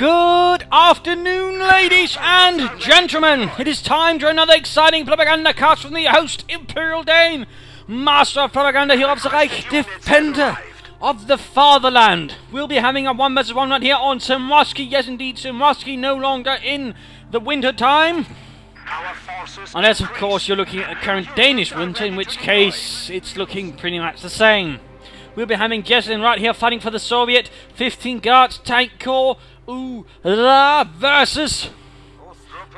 Good afternoon, ladies and gentlemen. It is time for another exciting Propagandacast from the host, Imperial Dane, Master of Propaganda here of the Reich, Defender of the Fatherland. We'll be having a 1 vs 1 right here on Samoski. Yes, indeed, Samoski no longer in the winter time. Unless, of course, you're looking at the current Danish winter, in which case it's looking pretty much the same. We'll be having Jesulin right here fighting for the Soviet 15 Guards Tank Corps versus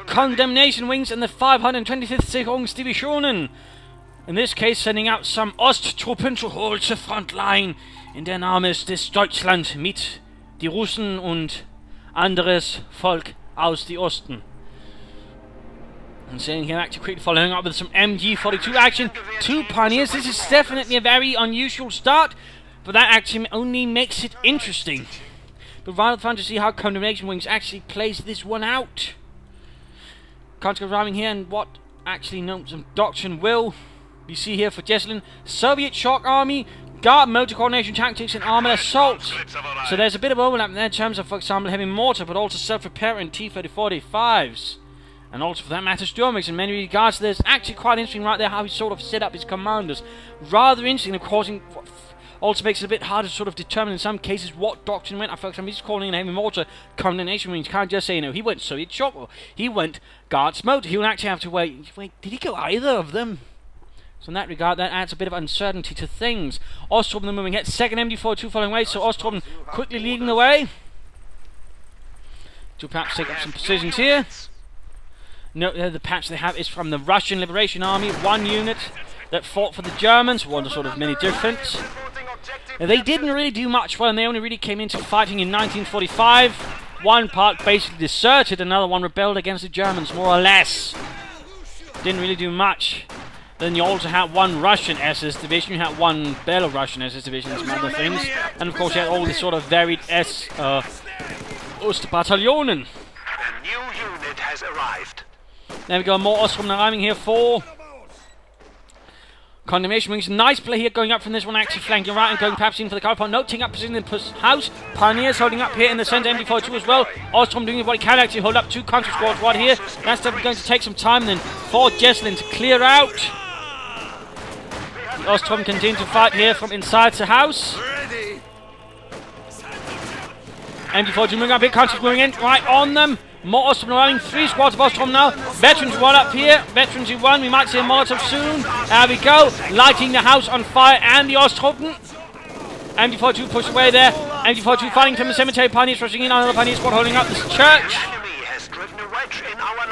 Condemnationwings and the 525th Sicherungsdivisionen. In this case, sending out some Osttruppen to hold the front line. In der Name ist des Deutschland mit die Russen und anderes Volk aus die Osten. And seeing here actually quickly following up with some MG42 action. 2 Pioneers. This is definitely a very unusual start, but that actually only makes it interesting. But rather fun to see how Condemnationwings actually plays this one out. Can't go arriving here, and what actually known some doctrine will we see here for Jesulin. Soviet shock army, guard motor coordination tactics, and armored assault. So there's a bit of overlap there in terms of, for example, heavy mortar, but also self-repair and T-34-5s. And also, for that matter, Sturmix in many regards. There's actually quite interesting right there how he sort of set up his commanders. Rather interesting, of course, also makes it a bit harder to sort of determine in some cases what doctrine went. For example, he's calling in heavy mortar Condemnationwings. Can't just say, you know, he went Soviet shock or he went guards motor. He'll actually have to wait, did he go either of them? So in that regard, that adds a bit of uncertainty to things. Osttruppen moving ahead. Second MD42 following away, so Osttruppen quickly leading the way. To perhaps take up some positions here. Note the patch they have is from the Russian Liberation Army, 1 unit that fought for the Germans, one sort of many different. They didn't really do much well, and they only really came into fighting in 1945. One part basically deserted, another one rebelled against the Germans, more or less. Didn't really do much. Then you also had 1 Russian SS division, you had 1 Belarusian SS division, and some other things. And of course you had all this sort of varied Ostbataillonen. The new unit has arrived. There we go, more Osttruppen arriving here for Condemnationwings. Nice play here going up from this one, actually flanking right and going perhaps in for the cover point. No, taking up position in the house. Pioneers holding up here in the centre, MD42 as well. Osttruppen doing what he can, actually hold up 2 counter squads right here. That's definitely going to take some time then for Jesulin to clear out. The Osttruppen continue to fight here from inside the house. MD42 moving up here, counter moving in right on them. More Osttruppen arriving, 3 squads of Osttruppen now. Veterans 1 up here, Veterans who 1, we might see a Molotov soon. There we go, lighting the house on fire and the Osttruppen. MD42 pushed away there. MD42 fighting from the cemetery, Pioneers rushing in, another Pioneer squad holding up this church.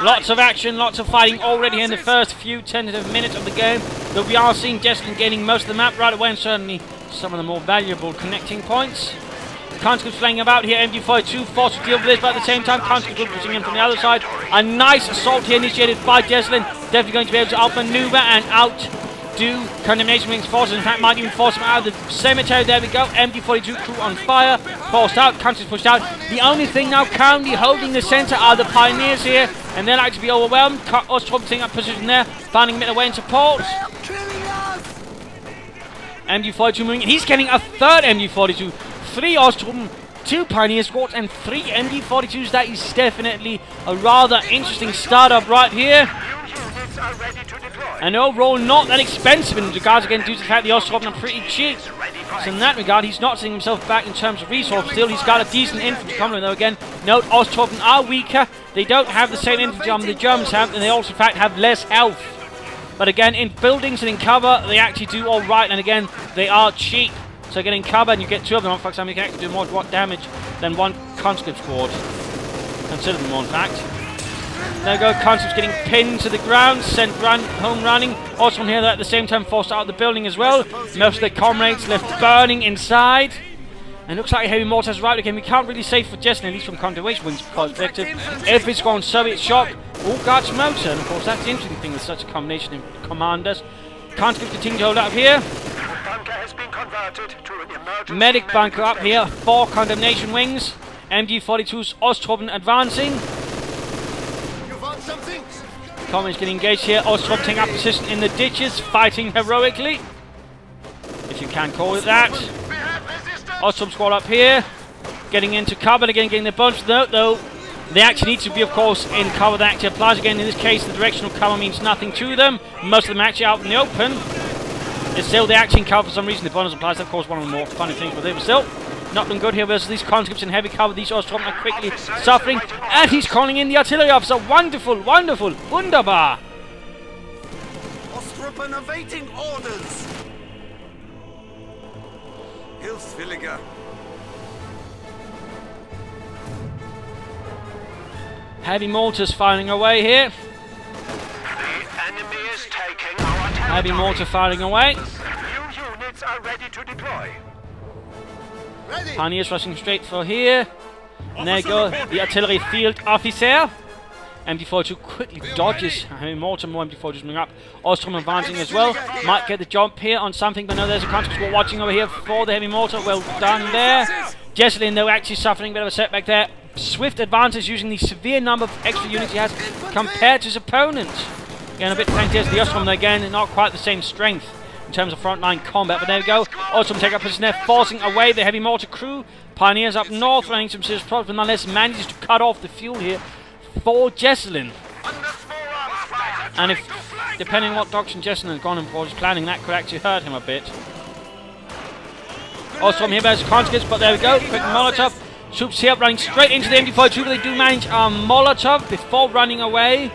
Lots of action, lots of fighting already in the first few tentative minutes of the game. Though we are seeing Jesulin gaining most of the map right away, and certainly some of the more valuable connecting points. Conscripts playing about here, MD42 forced to deal with this, but at the same time, Conscripts pushing in from the other side. A nice assault here initiated by Jesulin. Definitely going to be able to outmaneuver and outdo Condemnationwings forces. In fact, might even force them out of the cemetery. There we go. MD42 crew on fire. Forced out, Conscripts pushed out. The only thing now currently holding the centre are the Pioneers here, and they're like to be overwhelmed. Osttruppen taking up position there, finding a bit away in support. MD42 moving in. He's getting a 3rd MD42. 3 Osttruppen, 2 Pioneer squads, and 3 MD42s. That is definitely a rather interesting startup right here. And overall, not that expensive in regards, again, due to the fact the Osttruppen are pretty cheap. So in that regard, he's not setting himself back in terms of resources. Still, he's got a decent infantry complement, though. Again, note, Osttruppen are weaker. They don't have the same infantry arm the Germans have, and they also, in fact, have less health. But again, in buildings and in cover, they actually do all right. And again, they are cheap. So getting cover and you get 2 of them, for example, you can actually do more damage than 1 conscript squad. Considerably more, in fact. There we go, conscripts getting pinned to the ground, sent home running. Also on here, they're at the same time forced out of the building as well. Most of their comrades left burning inside. And looks like heavy mortar has arrived again. We can't really say for Jesulin, at least from Condemnationwings, because effective. Everything's gone Soviet shock, all guards motor. And of course, that's the interesting thing with such a combination of commanders. Conscripts continue to hold up here. Medic bunker up here for Condemnationwings. MD42's Osttruppen advancing. Comrades getting engaged here. Osttruppen taking up position in the ditches, fighting heroically, if you can call it that. Osttruppen squad up here. getting into cover again, getting the bunch. No, though. They actually need to be, of course, in cover that actually applies again. In this case, the directional cover means nothing to them. Most of them are actually out in the open. It's still the action cover for some reason. The bonus applies. Of course, one of the more funny things, but they were still not doing good here versus these conscripts in heavy cover. These Ostrom are quickly suffering. And he's calling in the artillery officer. Wonderful, wonderful, wunderbar. Ostruppen awaiting orders. Hilfswilliger. Heavy mortars firing away here. The enemy is taking our territory. Heavy mortar firing away. New units are ready to deploy. Pioneers rushing straight for here. And there you go, the artillery field officer. MD42 quickly dodges heavy mortar, more MD42s moving up. Ostrom advancing as well. Might get the jump here on something, but no, there's a conscript squad watching over here for the heavy mortar. Well done there. Jesulin, though, actually suffering a bit of a setback there. Swift advantage using the severe number of extra units he has compared to his opponents. Again, a bit thanks to the Ostrom, again, not quite the same strength in terms of frontline combat, but there we go. Ostrom take up position there, forcing away the heavy mortar crew. Pioneers up north running some serious problems, but nonetheless manages to cut off the fuel here for Jesulin. And if, depending on what direction Jesulin has gone in for his planning, that could actually hurt him a bit. Ostrom here bears conscripts, but there we go. Quick Molotov. Troops here running straight into the MD42, but they do manage a Molotov before running away.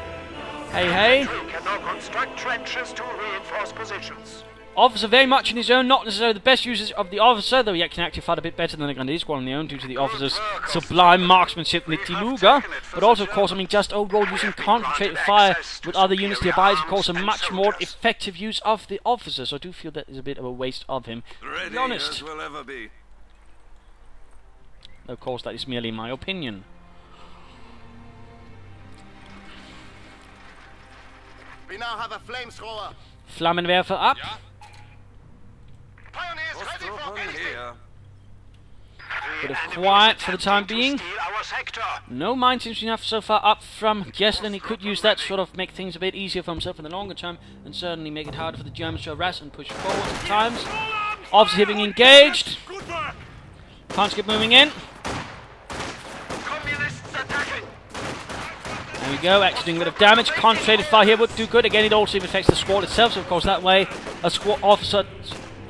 Hey, hey. We can now construct trenches to reinforce positions. Officer very much in his own, not necessarily the best users of the officer, though he can actually fight a bit better than the Grenadier Squad on their own due to the officer's sublime marksmanship with the Luger. But also, of course, I mean, just overall using concentrated fire with other units nearby is, of course, a much more effective use of the officer. So I do feel that is a bit of a waste of him, to be honest. Of course, that is merely my opinion. We now have a flamethrower. Flammenwerfer up. Yeah. Pioneers ready for anything. Bit of quiet for the time being. No mine seems to be enough so far up from Jesulin. He could use that to sort of make things a bit easier for himself in the longer term, and certainly make it harder for the Germans to harass and push forward at times. Officer here being engaged. Conscript moving in. There we go, actually doing a bit of damage. Concentrated fire here would do good. Again, it also affects the squad itself, so of course that way a squad officer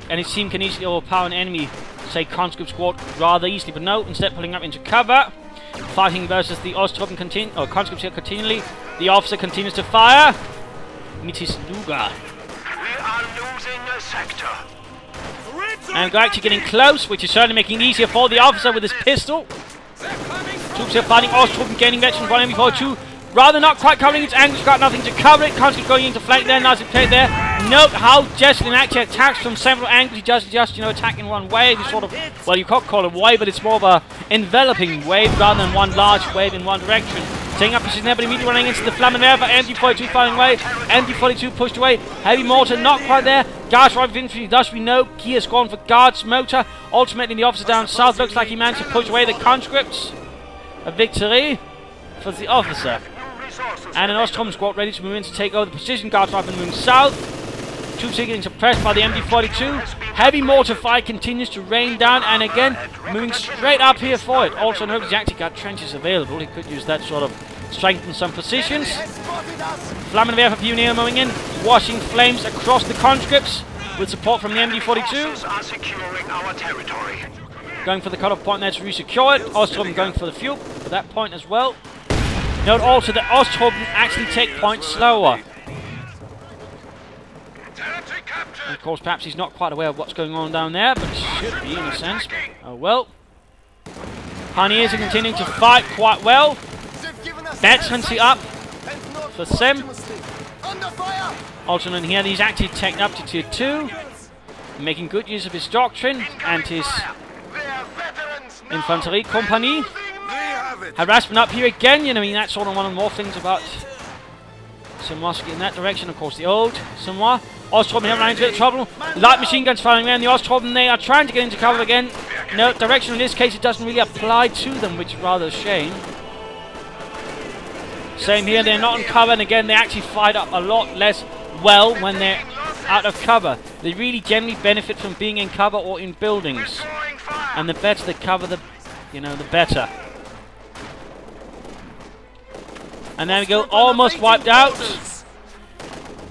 and his team can easily overpower an enemy, say conscript squad, rather easily. But no, instead pulling up into cover. Fighting versus the Osttruppen conscripts here continually. The officer continues to fire. Mit his Luger. We are losing a sector. And we're actually getting close, which is certainly making it easier for the officer with his pistol. Troops here fighting Osttruppen, gaining veterans one MB42. Rather not quite covering its angles, got nothing to cover it. Conscript going into flank there, nicely played there. Note how Jesulin actually attacks from several angles. He doesn't just, you know, attack in one wave. He's sort of, well, you can't call it a wave, but it's more of a enveloping wave rather than one large wave in one direction. Taking up position there, but immediately running into the Flammenwerfer. MD42 firing away. MD42 pushed away. Heavy mortar not quite there. Guards right with infantry, thus we know Key has gone for Guards motor. Ultimately, the officer down south looks like he managed to push away the conscripts. A victory for the officer. And an Ostrom squad ready to move in to take over the position. Guards rifle moving south. Troops here getting suppressed by the MD42. Heavy mortar fire continues to rain down, and again moving straight up here for it. Also notice he actually got trenches available. He could use that sort of strengthen some positions. Flammenwerfer Pioneer moving in, washing flames across the conscripts with support from the MD42. Are securing our territory. Going for the cutoff point there to re-secure it. Ostrom going for the fuel at that point as well. Note also that Ostrom actually take points slower. And of course, perhaps he's not quite aware of what's going on down there, but should be in a sense. Oh well. Pioneers are continuing to fight quite well. Veterancy up for Sim. Also, in here, he's actually taken up to tier 2, making good use of his doctrine and his Infanterie Company. Harassment up here again, you know, I mean, that's sort of one of the more things about Samoski in that direction. Of course, the old Samoa. Ostrom here running into a bit of trouble. Light machine guns firing around the Ostrom. They are trying to get into cover again. No, direction in this case, it doesn't really apply to them, which is rather a shame. Same here, they're not in cover, and again, they actually fight up a lot less well when they're out of cover. They really generally benefit from being in cover or in buildings. And the better the cover, the you know, the better. And there we go, almost wiped out.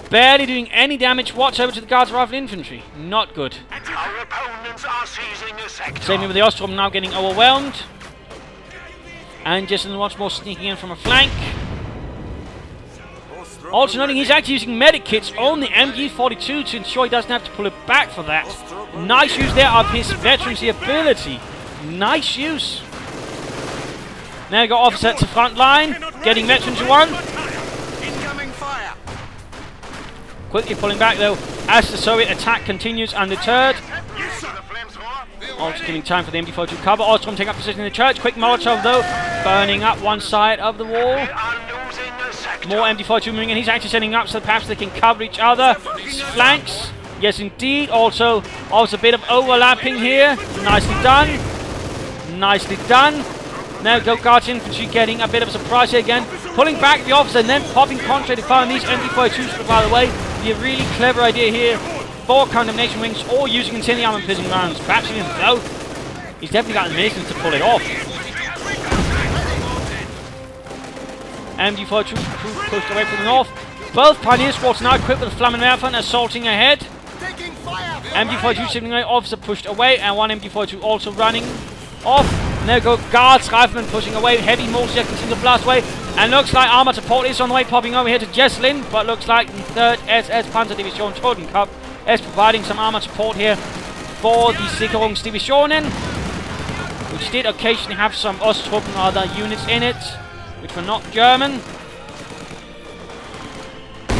Barely doing any damage whatsoever to the Guards Rifle Infantry. Not good. Our opponents are seizing the sector. Same with the Ostrom now getting overwhelmed. And Jesulin once more sneaking in from a flank. Also noting he's actually using medic kits on the MG42 to ensure he doesn't have to pull it back for that. Nice use there of his veterancy ability. Nice use. Now we got offset to front line, getting veterans one. Incoming fire. Quickly pulling back though as the Soviet attack continues undeterred. Also giving time for the MD42 cover. Ostrom taking up position in the church. Quick Molotov though, burning up one side of the wall. More MD42 moving in. He's actually setting up so perhaps they can cover each other. Flanks. Yes indeed. Also a bit of overlapping here. Nicely done. Nicely done. Now go Guards Infantry getting a bit of a surprise here again. Pulling back the officer and then popping concentrated fire on these MD42s, but by the way, be a really clever idea here for Condemnation Wings or using incendiary armor piercing rounds. Perhaps even both. He's definitely got the munitions to pull it off. MD42 pushed away from the north. Both Pioneer Squads now equipped with a Flammenwerfer assaulting ahead. MD42 shifting away, officer pushed away, and one MD42 also running off. And there go Guards, Riflemen pushing away, heavy mortar continues to blast away. And looks like armor support is on the way, popping over here to Jesulin, but looks like the 3rd SS Panzer Division Totenkopf is providing some armor support here for the Sicherungsdivisionen, which did occasionally have some Osttruppen or other units in it, which were not German.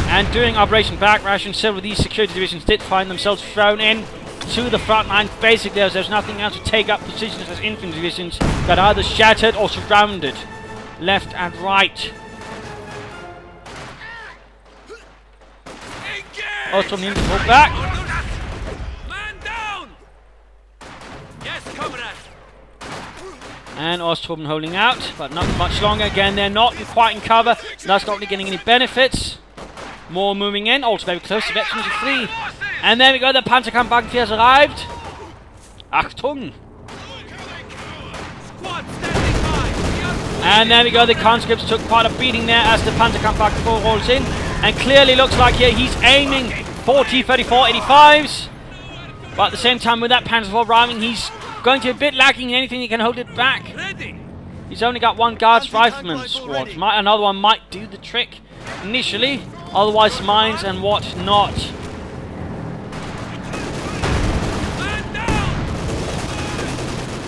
And during Operation Backration, several of these security divisions did find themselves thrown in to the front line. Basically, as there's nothing else to take up positions as infantry divisions that are either shattered or surrounded, left and right. Ostrom needs to pull back. Man down. Yes, comrade. And Ostrom holding out, but not much longer. Again, they're not quite in cover. That's not really getting any benefits. More moving in, also very close to veterans of 3. And there we go, the Panzerkampfwagen has arrived. Achtung! And there we go, the conscripts took quite a beating there as the Panzerkampfwagen 4 rolls in. And clearly looks like here he's aiming for T-34-85s. But at the same time with that Panzer 4 arriving, he's going to be a bit lacking in anything that can hold it back. He's only got one Guards Rifleman squad. Another one might do the trick initially. Otherwise mines and what not.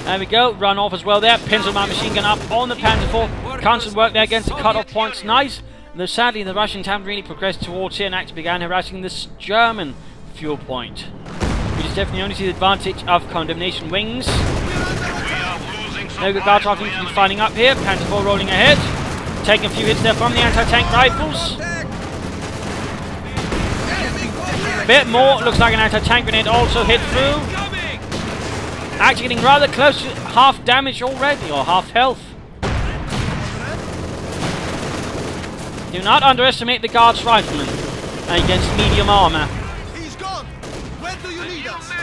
There we go, run off as well there. Pencil mount machine gun up on the Panzer 4. Constant work there against the cut-off points, nice. Though sadly the Russians haven't really progressed towards here and actually began harassing this German fuel point, which is definitely only to the advantage of Condemnation Wings. There we go, Guards Rifle Infantry fighting up here. Panzer 4 rolling ahead. Taking a few hits there from the anti-tank rifles. Bit more, looks like an anti-tank grenade also hit through. Actually getting rather close to half damage already, or half health. Do not underestimate the Guards Riflemen against medium armor. He's gone. Where do you need us? The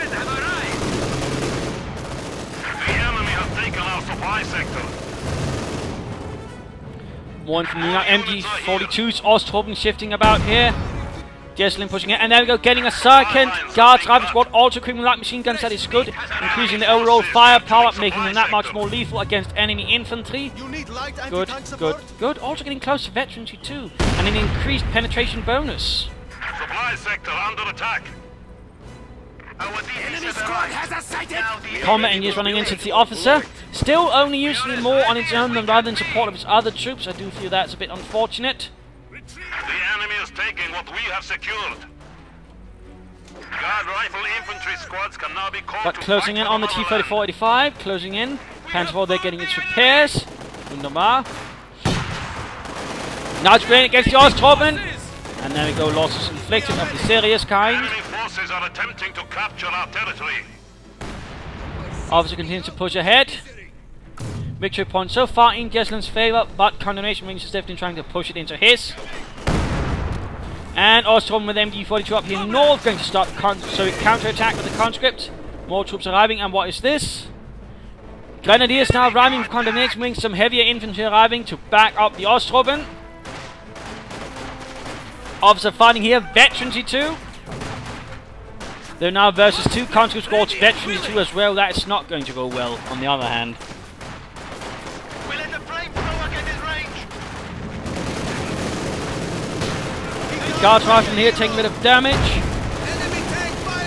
enemy has taken our supply sector. One from the MG42's Osthofen shifting about here. Jesulin pushing it, and there we go, getting a second Guards Rifle Squad, also equipping light machine guns. That is good, increasing the overall firepower, making them that much more lethal against enemy infantry. Good, good, good. Also getting close to veterancy too, and an increased penetration bonus. Supply sector under attack. Enemy squad has us sighted. Combat engines running into the officer. Still only using it more on its own rather than support of its other troops. I do feel that's a bit unfortunate. The enemy is taking what we have secured. Guard Rifle Infantry squads can now be called. But closing in on the T-34-85, closing in. Panzer 4, they're getting its repairs. Wunderbar. Now spraying against the Osthofen. And there we go, losses inflicted of the serious kind. Enemy forces are attempting to capture our territory. Officer continues to push ahead. Victory point so far in Jesulin's favour, but Condemnation Wings is definitely trying to push it into his. And Ostrom with MG42 up here north, going to start the counter-attack with the conscript. More troops arriving, and what is this? Grenadiers now arriving from Condemnationwings, some heavier infantry arriving to back up the Osttruppen. Officer fighting here, veterancy 2. They're now versus 2 conscript squads, veterancy 2 as well. That's not going to go well on the other hand. We'll let the flamethrower get his range. Guards rifle here taking a bit of damage.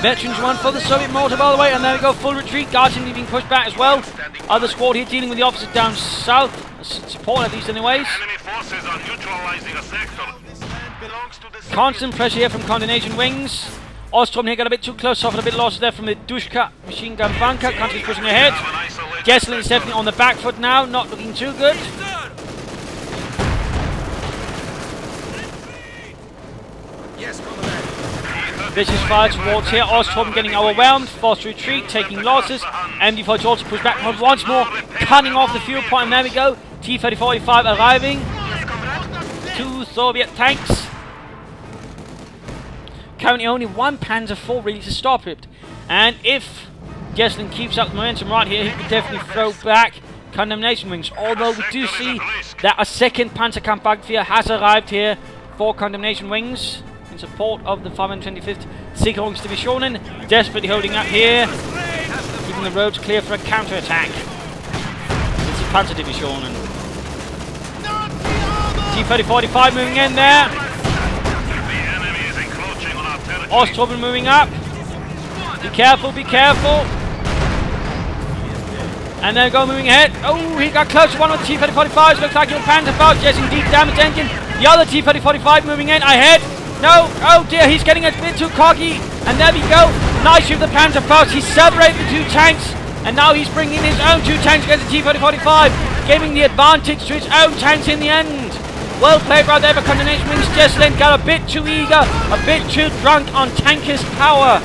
Veterans 1 for the Soviet mortar by the way, and there we go, full retreat. Guards seem to be being pushed back as well. Other squad here dealing with the officers down south. Support at least anyways. Enemy forces are neutralizing a sector. Constant pressure here from Condemnationwings. Osttruppen here got a bit too close, suffered a bit lost there from the Dushka machine gun bunker. Country's pushing ahead. Jesulin is definitely on the back foot now, not looking too good. Yes, Commander. Vicious fire towards here. Osttruppen getting overwhelmed, forced retreat, taking losses. MD4 also pushed back once more, cutting off the fuel point, and there we go. T-3045 arriving. 2 Soviet tanks. Currently only 1 Panzer IV really to stop it. And if Jesulin keeps up the momentum right here, he could definitely throw back Condemnationwings. Although we do see that a 2nd Panzerkampfbaggewehr has arrived here for Condemnationwings in support of the 525th Sicherungsdivisionen. Desperately holding up here, keeping the roads clear for a counter-attack. It's the Panzerdivisionen. T-3045 moving in there. Osttruppen moving up. Be careful, be careful. And there we go, moving ahead. Oh, he got close to one of the T-3045s. Looks like he'll Panzer about, just indeed damage engine. The other T-3045 moving in ahead. No, oh dear, he's getting a bit too cocky. And there we go. Nice shoot of the Panzer Faust. He separated the 2 tanks. And now he's bringing his own 2 tanks against the T-3045, giving the advantage to his own tanks in the end. Well played right there by Condemnationwings. Jesulin got a bit too eager, a bit too drunk on tankist power.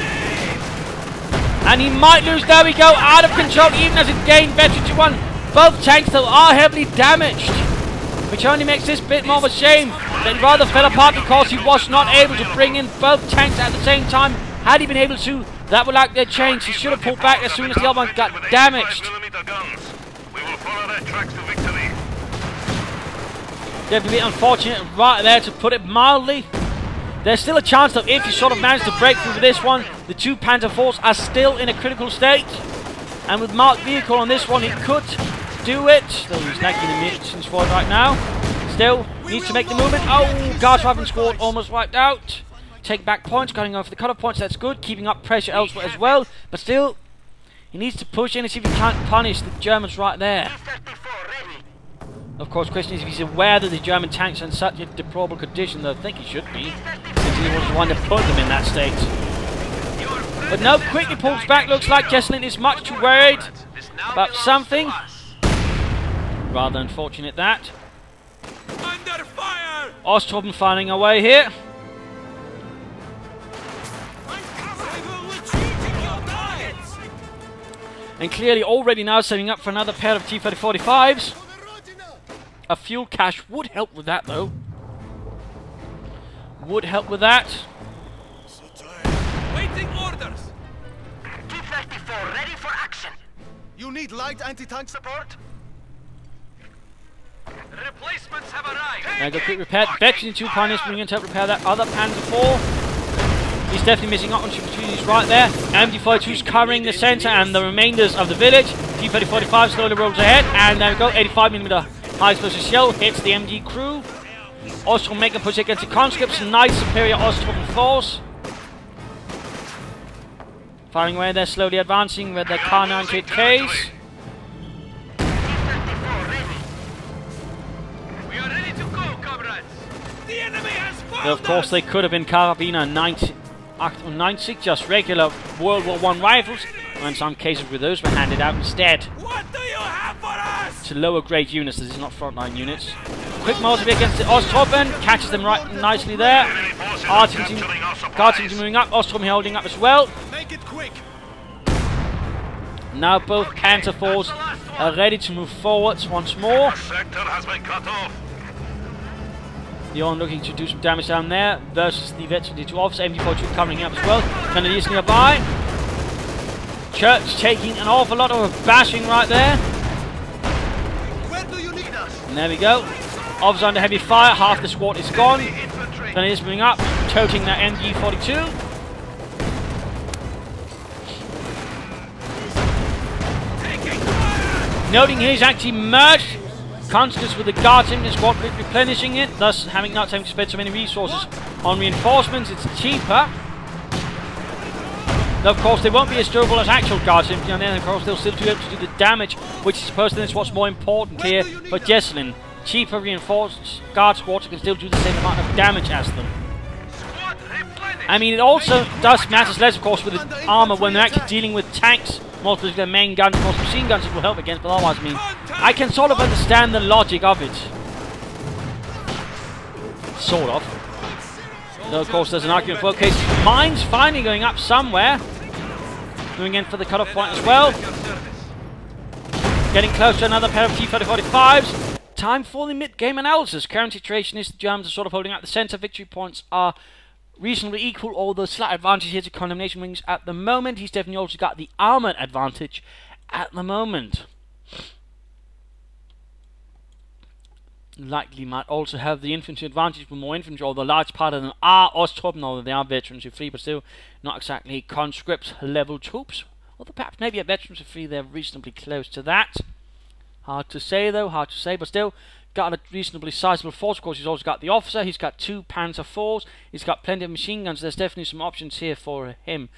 And he might lose, there we go, out of control even as it gained veterancy 1. Both tanks though are heavily damaged, which only makes this bit more of a shame. Then rather fell apart because he was not able to bring in both tanks at the same time. Had he been able to, that would like their change. He should have pulled back as soon as the other one got damaged. We will follow their tracks to victory. Definitely unfortunate right there, to put it mildly. There's still a chance that if you sort of manage to break through with this one, the 2 Panzer IVs are still in a critical state. And with marked vehicle on this one, he could do it. Though he's lacking the munitions for it right now. Still, needs to make the movement. Oh, Guards Rifle Squad almost wiped out. Take back points, cutting off the cut-off points, that's good. Keeping up pressure elsewhere as well. But still, he needs to push in and see if he can't punish the Germans right there. Of course, the question is if he's aware that the German tanks are in such a deplorable condition, though I think he should be, since he was the one that put them in that state. But no, quickly pulls back. Looks like Jesulin is much too worried about something. Rather unfortunate that. Osttruppen firing away here. And clearly already now setting up for another pair of T-3045s. A fuel cache would help with that though. Would help with that. Waiting orders. T-34 ready for action. You need light anti-tank support? Replacements have arrived. Now go quick repair. Veteran 2 pioneers bringing in to help repair that other Panzer IV. He's definitely missing out on opportunities right there. MD42's covering the centre and the remainders of the village. T-3045 slowly rolls ahead, and there we go. 85mm high explosive shell hits the MD crew. Osttruppen making a push against the conscripts. Nice superior Osttruppen force. Firing away there, slowly advancing with their K98Ks. We are ready to go, comrades. The enemy has found Of course, they could have been Karabiner 96, just regular World War I rifles, or in some cases where those were handed out instead. What do you have for us? To lower grade units, this is not frontline units. Quick multi against the Osttruppen, catches them right nicely there. Guards moving up, Osttruppen holding up as well. Make it quick. Now both Panzer IVs are ready to move forwards once more. Sector has been cut off. The one looking to do some damage down there versus the veteran D2 officer. MD42 covering up as well. Grenadiers nearby. Church taking an awful lot of a bashing right there. And there we go. Obs under heavy fire, half the squad is gone. Then it is moving up, toting that MG42. Noting he's actually merged Constance with the guards in the squad, replenishing it, thus having not having to spend so many resources on reinforcements. It's cheaper. Though of course they won't be as durable as actual guards, and then of course they'll still be able to do the damage, which is personally what's more important here for Jesulin. Cheaper reinforced guard squads can still do the same amount of damage as them. I mean, it also does matter less, of course, with the armor when they're actually dealing with tanks. Mostly their main guns, of course, machine guns it will help against, but otherwise, I mean, I can sort of understand the logic of it. Sort of. Though, of course, there's an argument for, okay, mines finally going up somewhere. Moving in for the cutoff point as well. Getting close to another pair of T-3045s. Time for the mid-game analysis. Current situation is the Germans are sort of holding out the center. Victory points are reasonably equal, although slight advantage here to Condemnationwings at the moment. He's definitely also got the armoured advantage at the moment. Likely might also have the infantry advantage with more infantry, although a large part of them are Osttruppen, although they are veterans of 3, but still not exactly conscript level troops. Although perhaps maybe at veterans of 3 they're reasonably close to that. Hard to say though, hard to say, but still got a reasonably sizable force. Of course, he's also got the officer, he's got 2 Panzer IVs, he's got plenty of machine guns. There's definitely some options here for him.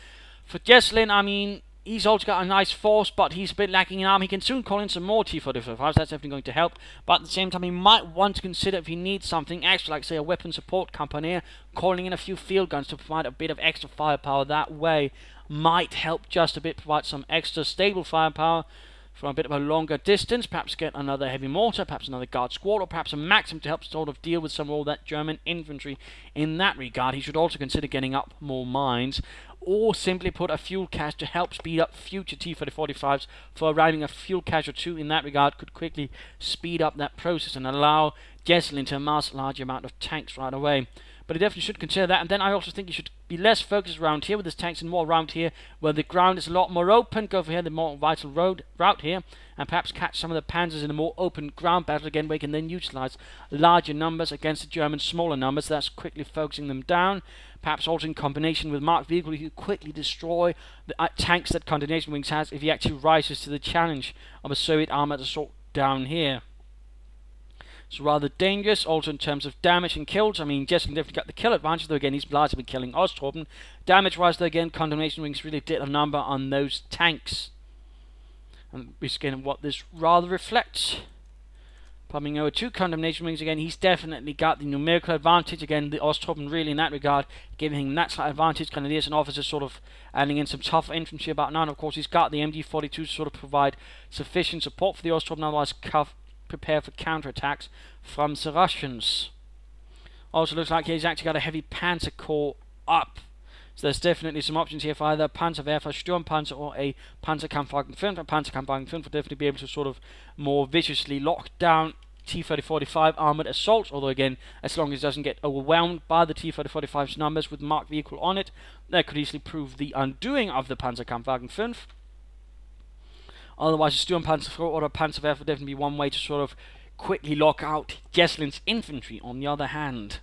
For Jesulin, I mean, he's also got a nice force, but he's a bit lacking in arm. He can soon call in some more T-45s, that's definitely going to help. But at the same time, he might want to consider if he needs something extra, like say a weapon support company, calling in a few field guns to provide a bit of extra firepower that way. Might help just a bit, provide some extra stable firepower from a bit of a longer distance, perhaps get another heavy mortar, perhaps another guard squad, or perhaps a Maxim to help sort of deal with some of all that German infantry in that regard. He should also consider getting up more mines, or simply put a fuel cache to help speed up future T-3045s, for arriving a fuel cache or 2 in that regard could quickly speed up that process and allow Jesulin to amass a large amount of tanks right away. But he definitely should consider that, and then I also think he should be less focused around here with his tanks and more around here where the ground is a lot more open. Go for here, the more vital route here, and perhaps catch some of the panzers in a more open ground battle again, where he can then utilize larger numbers against the German smaller numbers. That's quickly focusing them down. Perhaps also in combination with marked vehicles, he could quickly destroy the tanks that Condemnationwings has if he actually rises to the challenge of a Soviet armored assault down here. It's rather dangerous, also in terms of damage and kills. I mean, Jesulin definitely got the kill advantage, though again, he's largely killing Osttruppen. Damage-wise, though again, Condemnationwings really did a number on those tanks. And again, what this rather reflects. Coming over to Condemnationwings again, he's definitely got the numerical advantage. Again, the Osttruppen really in that regard, giving him that slight advantage. Canadians and officers sort of adding in some tougher infantry about now. And of course, he's got the MG42 to sort of provide sufficient support for the Osttruppen, otherwise prepare for counterattacks from the Russians. Also looks like he's actually got a heavy Panzer Corps up. So there's definitely some options here for either a Panzerwerfer, Sturmpanzer, or a Panzerkampfwagen 5. A Panzerkampfwagen 5 will definitely be able to sort of more viciously lock down T-3045 armoured assaults, although again, as long as it doesn't get overwhelmed by the T-3045's numbers with marked vehicle on it, that could easily prove the undoing of the Panzerkampfwagen 5. Otherwise, a Sturmpanzer or a Panzerwerfer would definitely be one way to sort of quickly lock out Jesulin's infantry, on the other hand.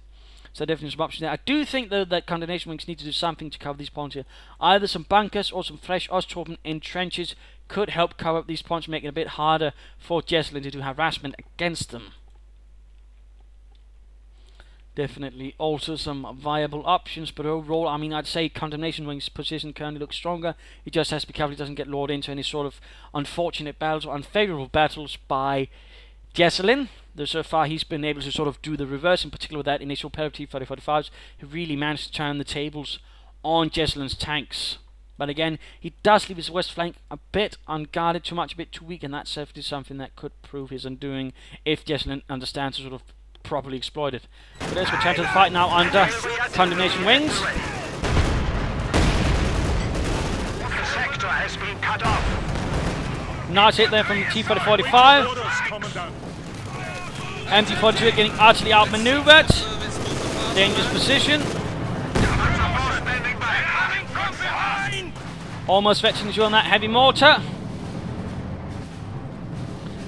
So definitely some options there. I do think, though, that Condemnationwings need to do something to cover these points here. Either some bunkers or some fresh Osttruppen in trenches could help cover up these points, making it a bit harder for Jesulin to do harassment against them. Definitely also some viable options, but overall, I mean, I'd say Condemnationwings' position currently looks stronger. He just has to be careful he doesn't get lured into any sort of unfortunate battles or unfavourable battles by Jesulin. Though so far he's been able to sort of do the reverse, in particular with that initial pair of T-3045s, who really managed to turn the tables on Jesulin's tanks. But again, he does leave his west flank a bit unguarded, too much, a bit too weak, and that's definitely something that could prove his undoing if Jesulin understands to sort of properly exploit it. But let's return to the fight now under Condemnationwings. Sector has been cut off. Nice hit there from the T-3045. MT-42 getting utterly outmaneuvered. Dangerous position. Almost fetching you on that heavy mortar.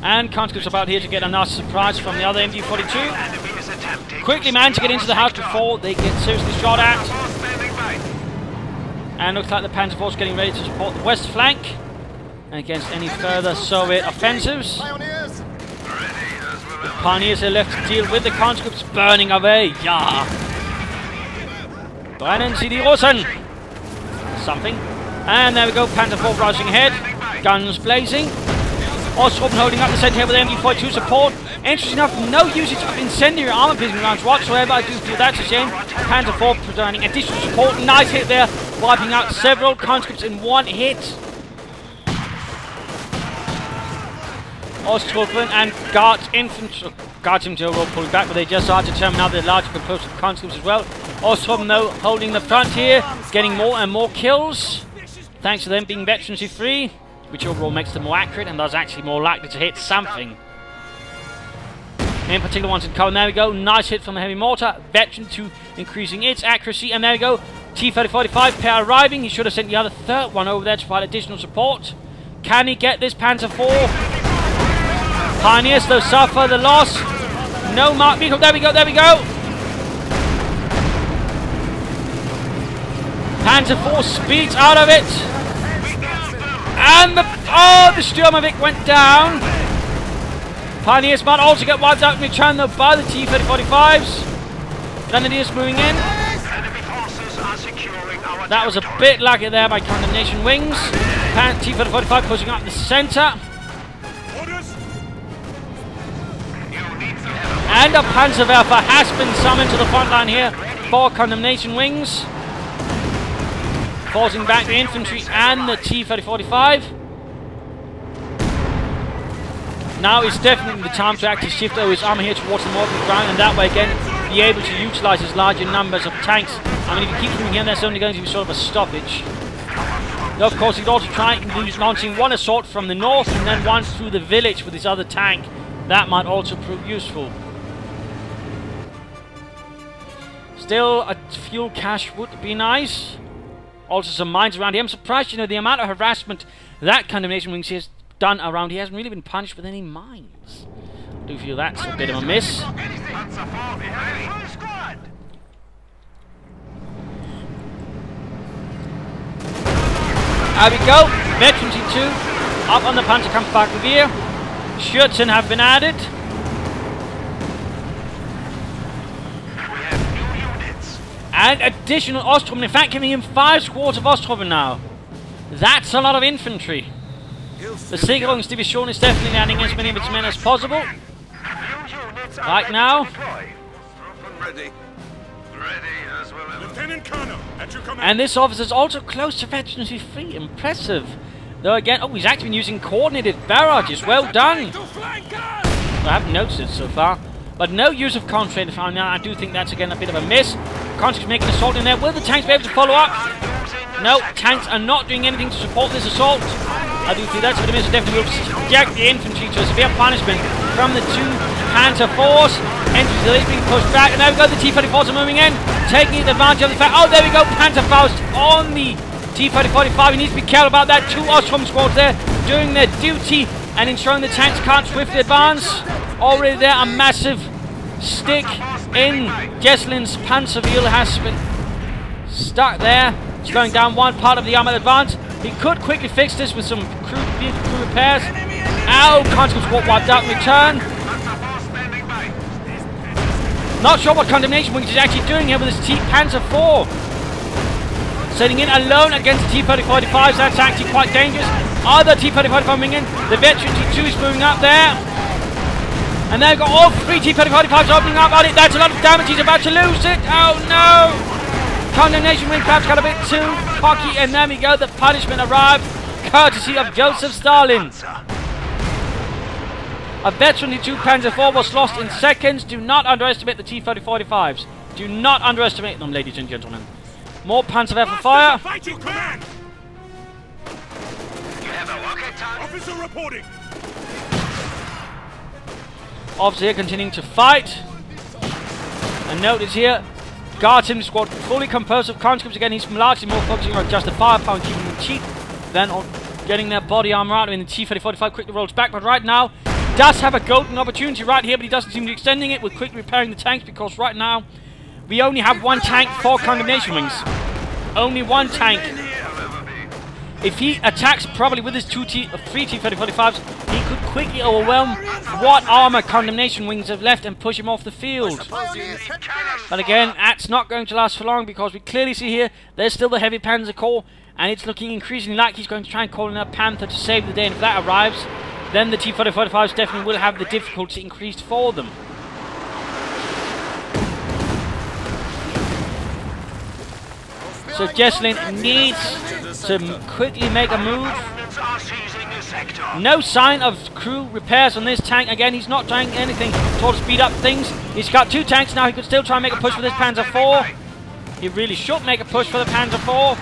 And conscripts about here to get a nasty surprise from the other MG42. Quickly manage to get into the house before they get seriously shot at. And looks like the Panzer Force getting ready to support the west flank against any further Soviet offensives. The Pioneers are left to deal with the conscripts burning away. Ja! Brennen Sie die Russen! Something. And there we go, Panzer IV rushing ahead. Guns blazing. Ostrom holding up the centre here with MG42 support. Interesting enough, no usage of incendiary armor-piercing rounds whatsoever. I do feel that's a shame. Panzer IV providing additional support. Nice hit there, wiping out several conscripts in one hit. Osttruppen and Guards infantry, Guards infantry overall pulling back, but they just are determined now they're larger composed of conscripts as well. Osttruppen though holding the front here, getting more and more kills, thanks to them being veterancy free, which overall makes them more accurate and thus actually more likely to hit something. In particular ones in cover, and there we go, nice hit from the heavy mortar, veteran 2 increasing its accuracy, and there we go, T-3045 pair arriving. He should have sent the other third one over there to provide additional support. Can he get this Panzer IV? Pioneers though suffer the loss. No mark vehicle, there we go, there we go! Panzer IV speeds out of it. And the Sturmovik went down. Pioneers might also get wiped out in return though by the T-3045s. Grenadiers moving in. That was a bit laggy there by Condemnationwings. T-3045 pushing up the centre. And a Panzerwerfer has been summoned to the front line here for Condemnationwings, forcing back the infantry and the T-3045. Now is definitely the time to actually shift over his armor here towards the northern ground, and that way again be able to utilize his larger numbers of tanks. I mean, if he keeps moving here, there's only going to be sort of a stoppage. Though, of course, he'd also try launching one assault from the north and then one through the village with his other tank. That might also prove useful. Still, a fuel cache would be nice. Also some mines around here. I'm surprised, you know, the amount of harassment that Condemnationwings has done around here hasn't really been punished with any mines. I do feel that's a bit of a miss. There we go. Veterancy 2 up on the Panzerkampfwagenrevier. Schürzen have been added. And additional Osttruppen, in fact giving him 5 squads of Osttruppen now. That's a lot of infantry. The Sicherungsdivision is definitely adding as many of its men as possible. Right now. And this officer's also close to veterancy 3. Impressive. Though again, oh, he's actually been using coordinated barrages. Well done. I haven't noticed it so far. But no use of concentrated fire now. I do think that's again a bit of a miss. Conscripts making an assault in there. Will the tanks be able to follow up? No, tanks are not doing anything to support this assault. I do think that's a bit of a miss. Definitely will subject the infantry to a severe punishment from the 2 Panzer IVs. Infantry is being pushed back. And there we go, the T-34s are moving in, taking advantage of the fact. Oh, there we go, Panzer Faust on the T-3045. He needs to be careful about that. 2 Ostrom squads there doing their duty and ensuring the tanks can't swiftly advance. Already there, a massive stick in Jesulin's Panzerwheel has been stuck there, slowing down one part of the armored advance. He could quickly fix this with some crew repairs. Ow, conscript squad wiped out in return. Not sure what Condemnationwings is actually doing here with his Panzer IV. Setting in alone against the T-3045s, that's actually quite dangerous. Other T-3045 moving in. The veteran T2 is moving up there. And they've got all 3 T-3045s opening up on it. That's a lot of damage. He's about to lose it. Oh no! Condemnationwing perhaps got a bit too cocky. And there we go. The punishment arrived, courtesy of Joseph Stalin. A veteran T2 Panzer IV was lost in seconds. Do not underestimate the T-3045s. Do not underestimate them, ladies and gentlemen. More Panzerwerfer fire. Fighting command. You have a rocket time. Officer reporting. Officer here continuing to fight. And notice here, Guards in the squad fully composed of conscripts. Again, he's largely more focusing on just the firepower and keeping them cheap than on getting their body armor out. I mean, the T-3045 quickly rolls back, but right now, does have a golden opportunity right here, but he doesn't seem to be extending it with quickly repairing the tanks, because right now we only have one tank for Condemnationwings. Only one tank. If he attacks probably with his three T-3045s, he could quickly overwhelm what armor Condemnationwings have left and push him off the field. But again, that's not going to last for long, because we clearly see here there's still the heavy Panzer Corps, and it's looking increasingly like he's going to try and call in a Panther to save the day. And if that arrives, then the T-3045s definitely will have the difficulty increased for them. So Jesulin needs to quickly make a move. No sign of crew repairs on this tank. Again, he's not trying anything to speed up things. He's got two tanks now. He could still try and make a push for this Panzer IV. He really should make a push for the Panzer IV.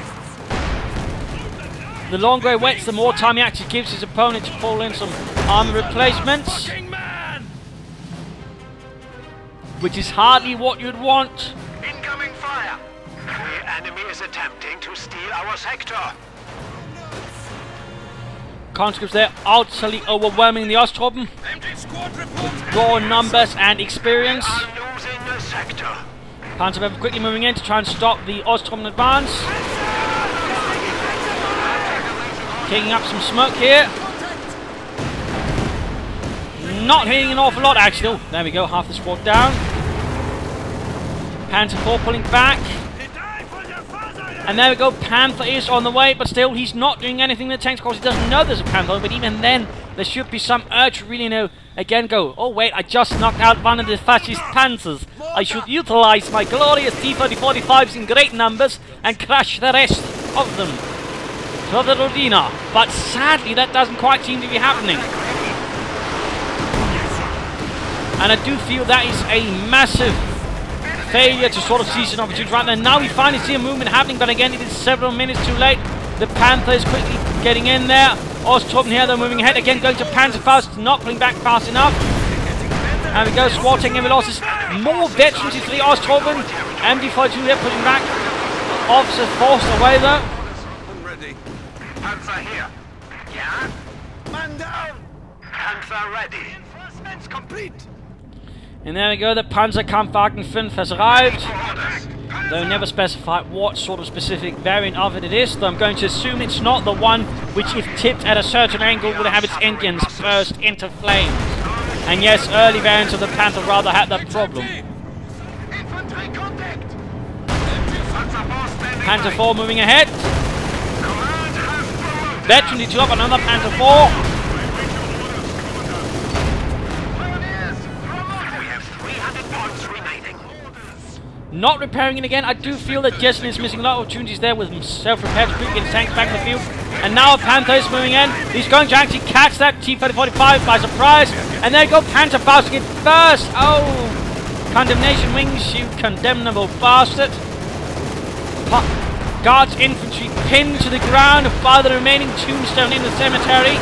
The longer he waits, the more time he actually gives his opponent to pull in some armor replacements, which is hardly what you'd want. Incoming fire! The enemy is attempting to steal our sector. Conscripts there utterly overwhelming the Osttruppen. Raw numbers and experience. Panzer quickly moving in to try and stop the Osttruppen advance. Kicking up some smoke here. Not hitting an awful lot actually. Oh, there we go, half the squad down. Panther IV pulling back. And there we go, Panther is on the way, but still he's not doing anything in the tanks because he doesn't know there's a Panther, but even then there should be some urge to really know, again go, oh wait, I just knocked out one of the fascist Panzers. I should utilize my glorious T-3045s in great numbers and crush the rest of them to the Rodina. But sadly that doesn't quite seem to be happening. And I do feel that is a massive failure to sort of seize an opportunity right there. Now we finally see a movement happening, but again it is several minutes too late. The Panther is quickly getting in there. Osttruppen here, they're moving ahead again, going to Panzer fast, not pulling back fast enough. And we go, squad taking heavy losses. More veterans for the Osttruppen. MD-42 here pushing back. Officer forced away though. I'm ready. Panzer here. Yeah? Man down! Panther ready. Reinforcements complete. And there we go, the Panzerkampfwagen 5 has arrived. Though never specified what sort of specific variant of it is, though I'm going to assume it's not the one which, if tipped at a certain angle, would have its engines burst into flames. And yes, early variants of the Panther rather had that problem. Panther IV moving ahead. Veteran to up another Panther IV. Not repairing it again. I do feel that Jesulin is missing a lot of opportunities there with self-repair to quickly get his tanks back in the field. And now Panther is moving in. He's going to actually catch that T-3045 by surprise. And there you go, Panther fausting it first. Oh, Condemnationwings, you condemnable bastard. Guards infantry pinned to the ground by the remaining tombstone in the cemetery.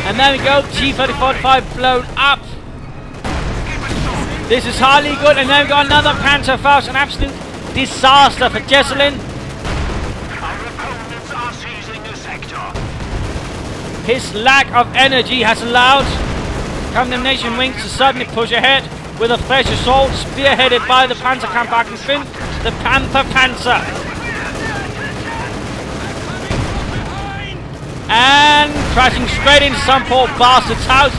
And there we go, T-3045 blown up. This is highly good, and then we've got another Panther Faust, an absolute disaster for Jesulin. His lack of energy has allowed Condemnationwings to suddenly push ahead with a fresh assault, spearheaded by the Panzerkampfwagen 5, the Panther Panzer. And crashing straight into some poor bastard's house,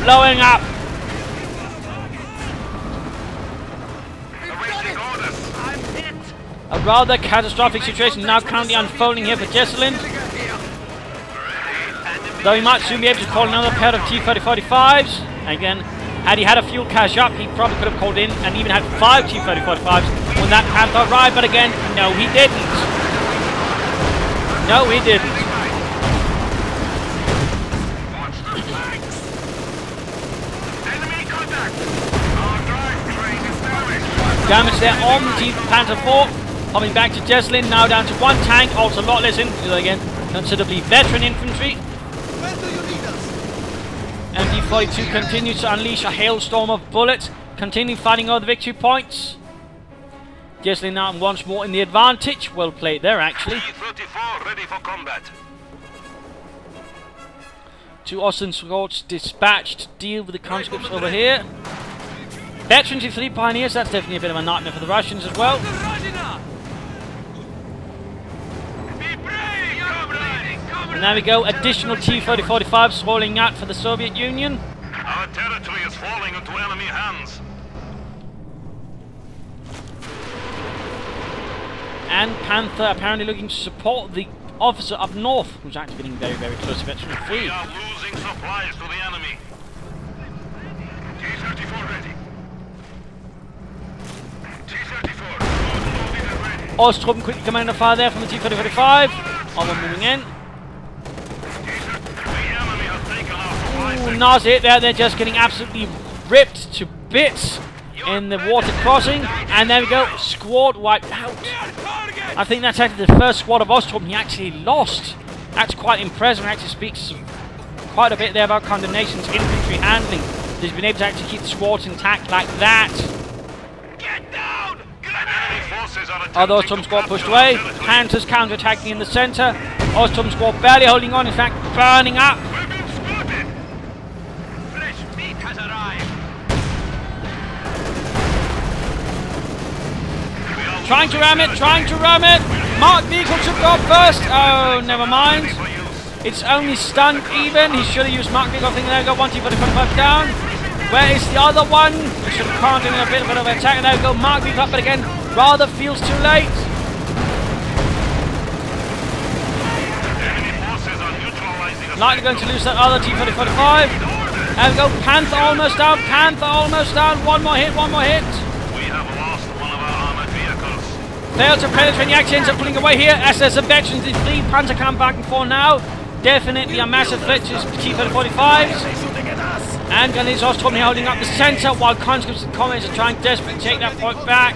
blowing up. A rather catastrophic situation now currently unfolding here for Jesulin. Though he might soon be able to call another pair of T-3045s. Again, had he had a fuel cache up, he probably could have called in and even had 5 T-3045s when that Panther arrived. But again, no he didn't. No he didn't. Damage there on the Panther IV. Coming back to Jesulin, now down to one tank, also a lot less infantry again, considerably veteran infantry. MD-42 continues to unleash a hailstorm of bullets, continue fighting over the victory points. Jesulin now once more in the advantage. Well played there actually. T-34 ready for combat. Two Austrian squads dispatched to deal with the conscripts over here. Veterans of 3 Pioneers, that's definitely a bit of a nightmare for the Russians as well. And there we go, additional T-30-45s rolling out for the Soviet Union. Our territory is falling into enemy hands. And Panther apparently looking to support the officer up north, who's actually getting very, very close to Veteran 3. We are losing supplies to the enemy. T-34 ready. T-34 loaded and ready. Osttruppen quickly coming under fire there from the T-30-45. All moving in. Ooh, nice hit there. They're just getting absolutely ripped to bits in the water crossing. And there we go. Squad wiped out. I think that's actually the first squad of Ostrom he actually lost. That's quite impressive. It actually speaks quite a bit there about Condemnation's infantry handling. He's been able to actually keep the squads intact like that. Get down! Enemy forces are Other Ostrom squad pushed away. Panthers counter-attacking in the centre. Ostrom squad barely holding on, in fact burning up. We've been spotted! Fresh meat has arrived. Trying to ram it, trying to ram it. Mark Beagle should go up first. Oh, never mind. It's only stunned even. He should have used Mark Beagle. I think there we go. 1 T-45 down. Where is the other one? He should have calmed him in a bit of an attack. And there we go. Mark Beagle up, but again, rather feels too late. Likely going to lose that other T-45. There we go. Panther almost down. Panther almost down. One more hit, one more hit. We have lost one of our armored vehicles. Failed to penetrate, the actually ends up pulling away here as there's a veterans in 3 Panther come back and forth now. Definitely a massive threat to T-45s. And Ghanese Ostrom holding up the centre while conscripts and comrades are trying desperately to take that point back.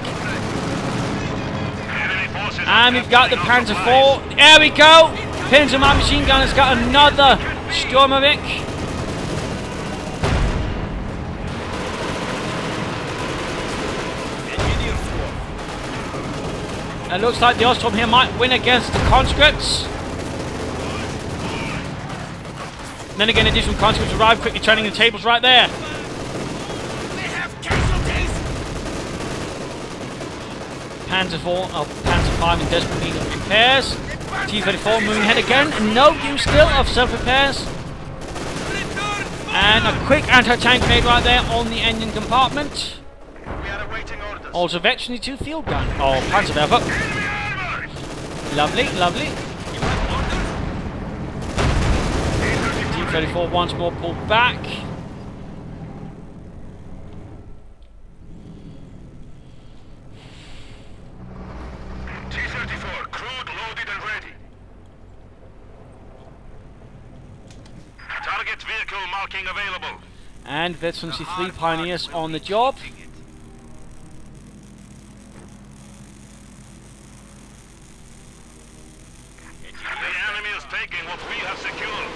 And we've got the Panther 4. There we go. Pins and my machine gun has got another Stormovik. It looks like the Ostrom here might win against the conscripts. And then again, additional conscripts arrive, quickly turning the tables right there. Panzer 4, Panzer 5 in desperate need of repairs. T-34 moving ahead again. No use still of self-repairs. And a quick anti-tank made right there on the engine compartment. We are awaiting orders. Also Veteran 2 field gun. Oh, Panzerwerfer. Lovely, lovely. T-34 once more pulled back. T-34, crude loaded and ready. Target vehicle marking available. And Veteran 3 Pioneers on the job. The enemy is taking what we have secured.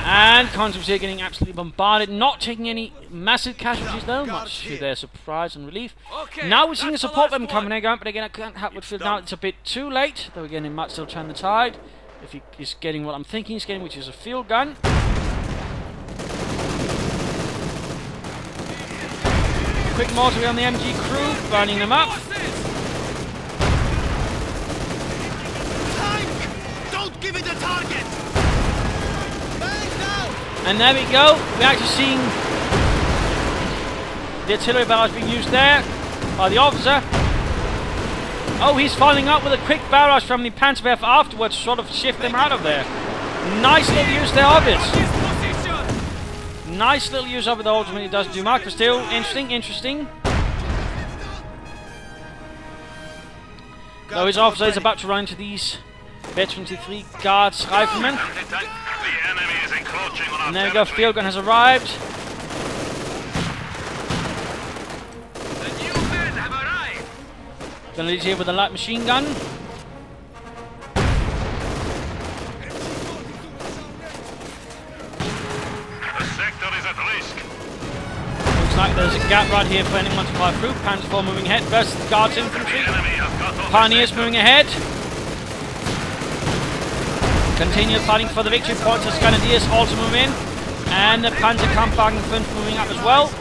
And conscripts here getting absolutely bombarded, not taking any massive casualties though, much to their surprise and relief. Now we're seeing a support weapon coming again, but again I can't help but feel now it's a bit too late, though again it might still turn the tide. If he is getting what I'm thinking he's getting, which is a field gun. Quick mortar on the MG crew, burning them up. Don't give it a target! And there we go, we're actually seeing the artillery barrage being used there by the officer. Oh, he's following up with a quick barrage from the Panzerwerfer afterwards to sort of shift them out of there. Nice little use there of it. Nice little use of it, the ultimately does do much, but still interesting, interesting. Though his officer is about to run into these Veteran 3 Guards riflemen. The enemy is encroaching on our And there we go, territory. field gun has arrived. The new men have arrived. Gonna lead here with a light machine gun. The sector is at risk. Looks Looks like there's a gap right here for anyone to fire through. Panzer IV moving ahead versus the Guards infantry. Pioneers moving ahead. Continue fighting for the victory points as Grenadiers also move in. And the Panzerkampfwagen 5 moving up as well.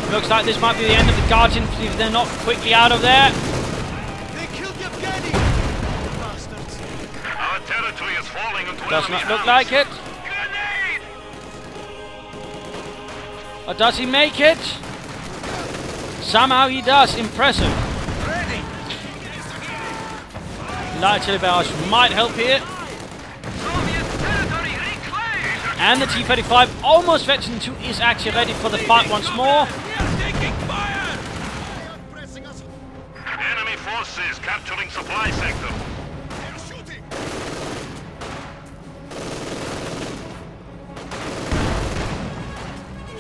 Looks like this might be the end of the Guards infantry if they're not quickly out of there. Our territory is falling into Does enemy not look hands. like it. Or does he make it? Somehow he does. Impressive. Light artillery barrage might help here. And the T-35, almost Veteran 2, is actually ready for the fight once more. Enemy forces capturing supply sector.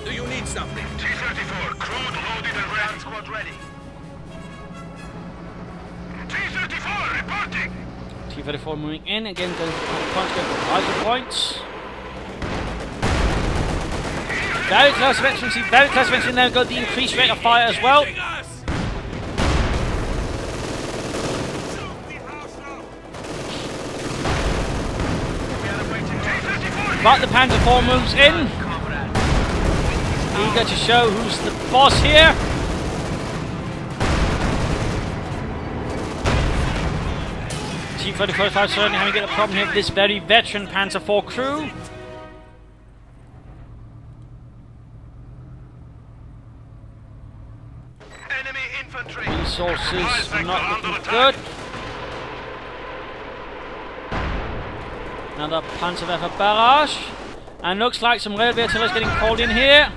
Do you need something? T-34, crude loaded and ready. Squad ready. T-34 reporting. T-34 moving in, again going for either points. Very close eventually, very close eventually, now got the increased rate of fire as well. But the Panzer IV moves in. Eager to show who's the boss here. T-35 certainly having a problem here with this very veteran Panzer IV crew. Enemy infantry. Resources not looking good. Another Panzerwerfer barrage. And looks like some railway artillery is getting called in here.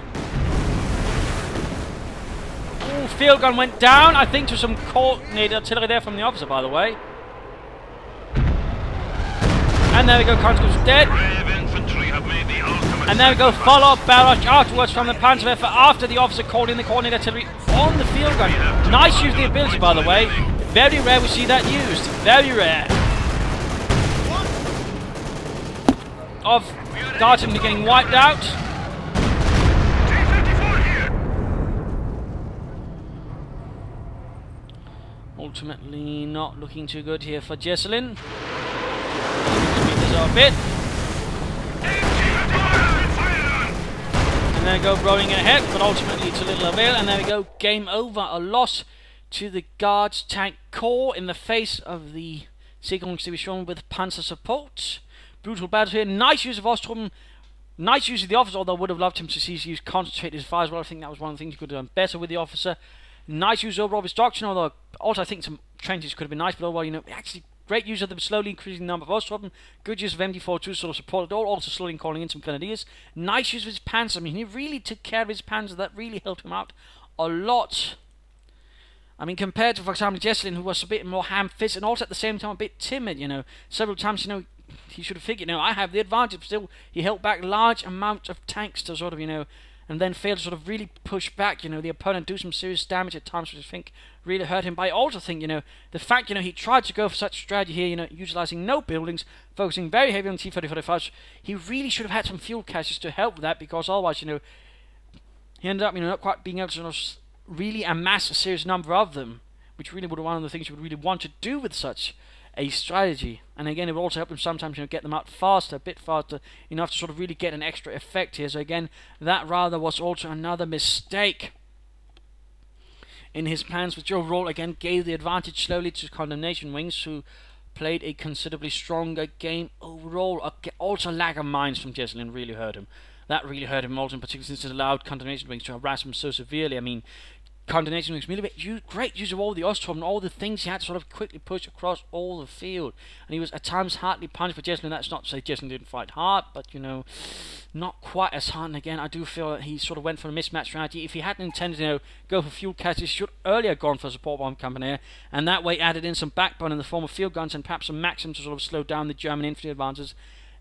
Ooh, field gun went down. I think to some coordinated artillery there from the officer, by the way. And there we go, Constable's dead. And there we go, follow-up barrage afterwards from the Panzerwerfer after the officer called in the coordinated artillery on the field gun. Nice use of the ability, by the way. Very rare we see that used. Very rare. Of Guards getting wiped out. Ultimately not looking too good here for Jesulin. A bit. And there we go, rolling ahead, but ultimately to little avail. And there we go, game over. A loss to the Guards Tank Corps in the face of the Sicherungsdivision with Panzer support. Brutal battle here. Nice use of Ostrom. Nice use of the officer, although I would have loved him to see his concentrate his fire as well. I think that was one of the things he could have done better with the officer. Nice use overall of his doctrine, although also I think some trenches could have been nice, but overall, you know, actually great use of the slowly increasing number of Ostrom. Good use of MD-42 sort of supported all, also slowly calling in some Grenadiers. Nice use of his Panzer. I mean, he really took care of his Panzer. That really helped him out a lot. I mean, compared to, for example, Jesulin, who was a bit more ham-fisted and also at the same time a bit timid, you know. Several times, you know, he should have figured, you know, I have the advantage, but still he held back large amounts of tanks to sort of, you know, and then failed to sort of really push back, you know, the opponent, do some serious damage at times, which I think really hurt him. But I also think, you know, the fact, you know, he tried to go for such strategy here, you know, utilizing no buildings, focusing very heavily on T-35, he really should have had some fuel caches to help with that, because otherwise, you know, he ended up, you know, not quite being able to sort of really amass a serious number of them, which really would have one of the things you would really want to do with such a strategy. And again, it would also help them sometimes, you know, get them out faster, a bit faster, enough to sort of really get an extra effect here. So again, that rather was also another mistake in his plans, which overall again gave the advantage slowly to Condemnationwings, who played a considerably stronger game overall. Also lack of mines from Jesulin really hurt him. That really hurt him also, in particular since it allowed Condemnationwings to harass him so severely. I mean, Condemnationwings really great use of all the Ostrom and all the things he had to sort of quickly push across all the field. And he was at times hardly punished for Jesulin. That's not to say Jesulin didn't fight hard, but, you know, not quite as hard. And again, I do feel that he sort of went for a mismatch strategy. If he hadn't intended to, you know, go for fuel caches, he should earlier have gone for a support bomb company, and that way added in some backbone in the form of field guns and perhaps some Maxims to sort of slow down the German infantry advances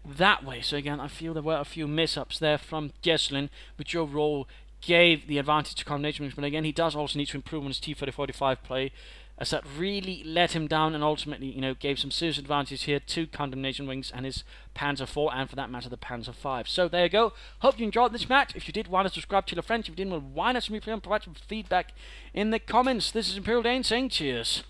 that way. So again, I feel there were a few mishap's there from Jesulin, which overall gave the advantage to Condemnationwings. But again, he does also need to improve on his T-3045 play. as that really let him down and ultimately, you know, gave some serious advantages here to Condemnationwings and his Panzer IV, and for that matter the Panzer V. So there you go. Hope you enjoyed this match. If you did, why not subscribe to your friends? If you didn't, well, why not replay and provide some feedback in the comments. This is Imperial Dane saying cheers.